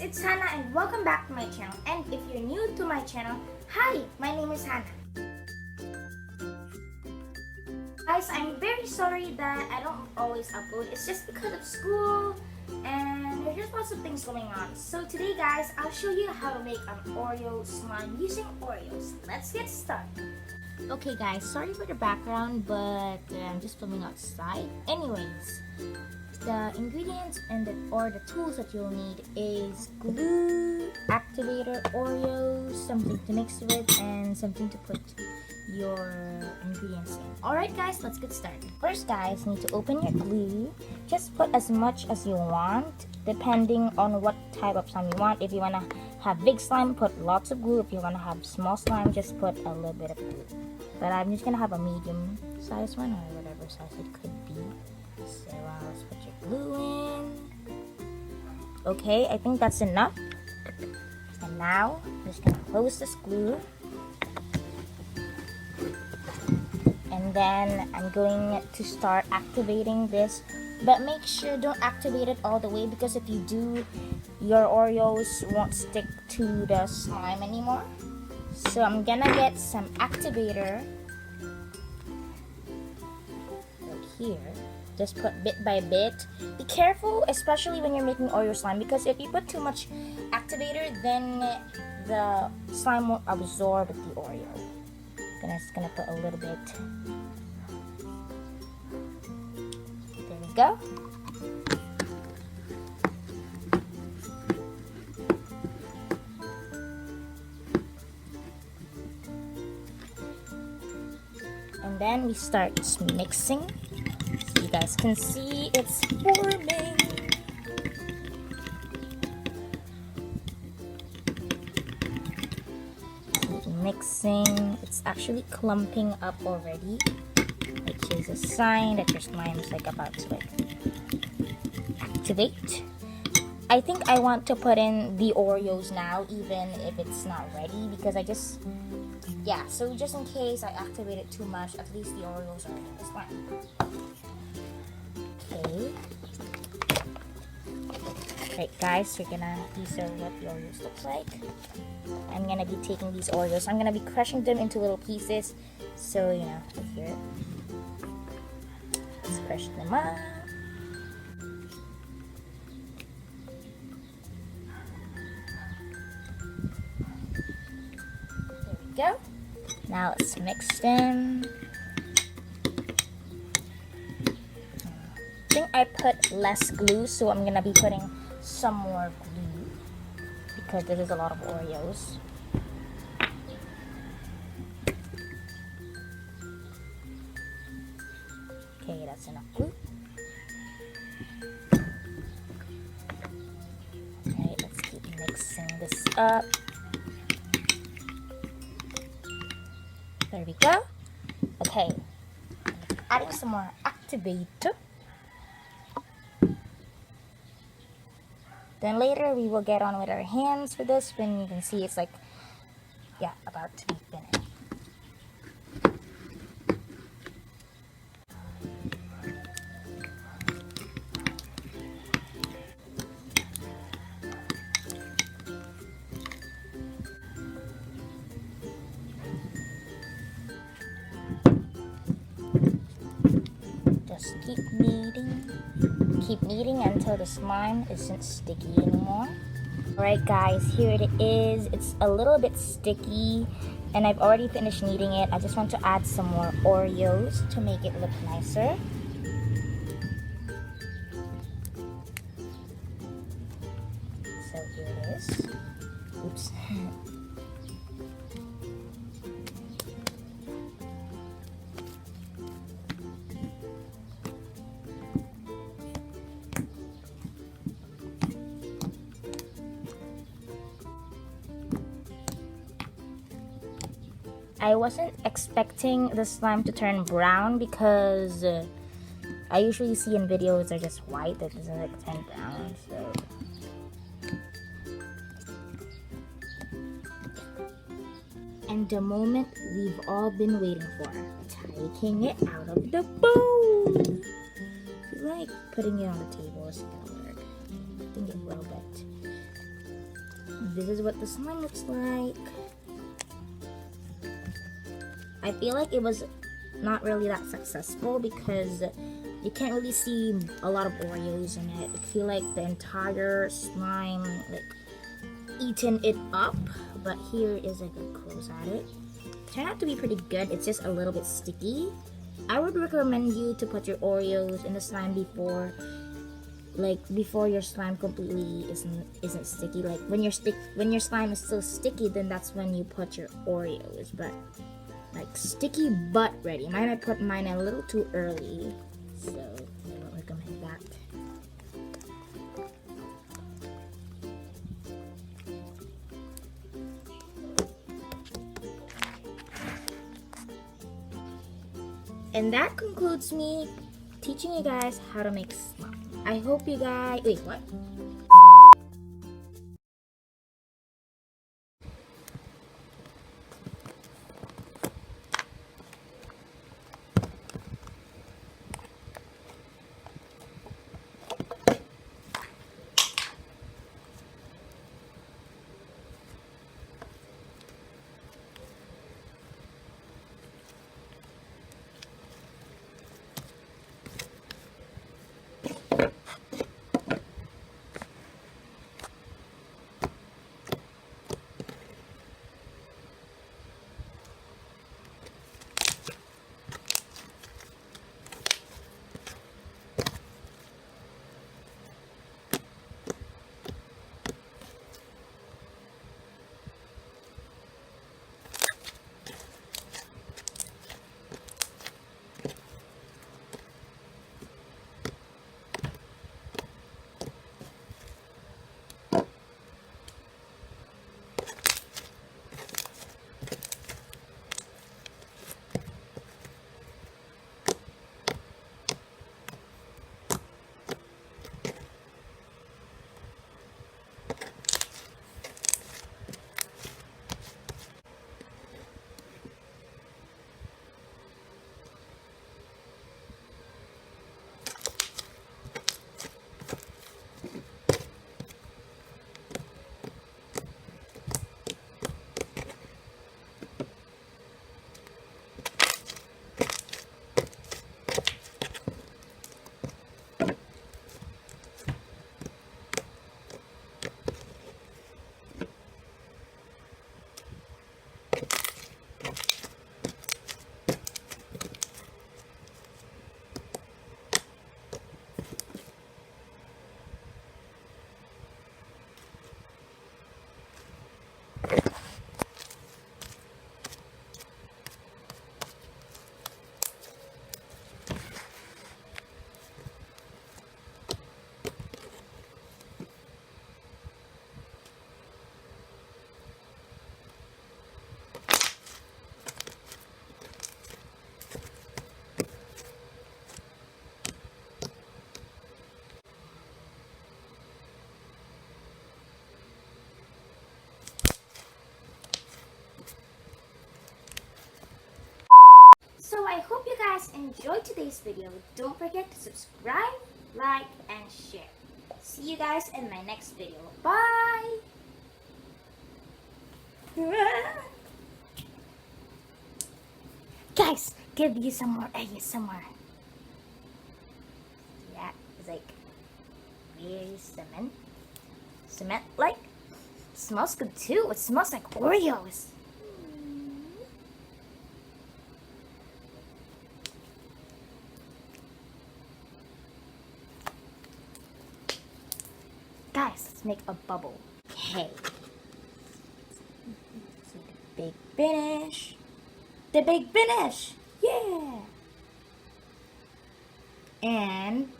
it's Hannah and welcome back to my channel. And if you're new to my channel, hi, my name is Hannah. Guys, I'm very sorry that I don't always upload. It's just because of school and there's just lots of things going on. So today guys, I'll show you how to make an Oreo slime using Oreos. Let's get started. Okay guys, sorry for the background, but I'm just filming outside. Anyways, the ingredients and the tools that you'll need is glue, activator, Oreos, something to mix with, and something to put your ingredients in. Alright guys, let's get started. First guys, you need to open your glue. Just put as much as you want, depending on what type of slime you want. If you want to have big slime, put lots of glue. If you want to have small slime, just put a little bit of glue. But I'm just going to have a medium size one, or whatever size it could be. So let's put your glue in. Okay, I think that's enough. And now, I'm just going to close this glue. And then I'm going to start activating this. But make sure don't activate it all the way, because if you do, your Oreos won't stick to the slime anymore. So I'm gonna get some activator right here. Just put bit by bit. Be careful, especially when you're making Oreo slime, because if you put too much activator, then the slime won't absorb the Oreo. I'm just gonna put a little bit. There we go. And then we start mixing. So you guys can see it's forming. Keep mixing. It's actually clumping up already, which is a sign that your slime is about to activate. I think I want to put in the Oreos now, even if it's not ready, because so just in case I activate it too much, at least the Oreos are in the slime. Okay. Alright guys, these are what the Oreos look like. I'm gonna be taking these Oreos, I'm gonna be crushing them into little pieces. So, here. Let's crush them up. There we go. Now let's mix them. I think I put less glue, so I'm gonna be putting some more glue because this is a lot of Oreos. Okay, that's enough glue. Alright, let's keep mixing this up. There we go. Okay, adding some more activator. Then later we will get on with our hands for this, when you can see it's about to be finished. Just keep kneading until the slime isn't sticky anymore. Alright guys, here it is. It's a little bit sticky and I've already finished kneading it. I just want to add some more Oreos to make it look nicer. So here it is. Oops. I wasn't expecting the slime to turn brown, because I usually see in videos they're just white, that doesn't turn brown. So and the moment we've all been waiting for, taking it out of the bowl. I feel like putting it on the table is gonna work. I think it will, but this is what the slime looks like. I feel like it was not really that successful because you can't really see a lot of Oreos in it. I feel like the entire slime eaten it up, but here is a good close at it. Turned out to be pretty good. It's just a little bit sticky. I would recommend you to put your Oreos in the slime before your slime completely isn't sticky. Like when your slime is still sticky, then that's when you put your Oreos. But like sticky but ready. I put mine a little too early, so I don't recommend that. And that concludes me teaching you guys how to make slime. I hope you guys... Wait, what? So I hope you guys enjoyed today's video. Don't forget to subscribe, like, and share. See you guys in my next video. Bye! Guys, give you some more ASMR. Yeah, it's like very cement-like. Smells good too. It smells like Oreos. Guys, let's make a bubble. Okay. So the big finish. The big finish! Yeah! And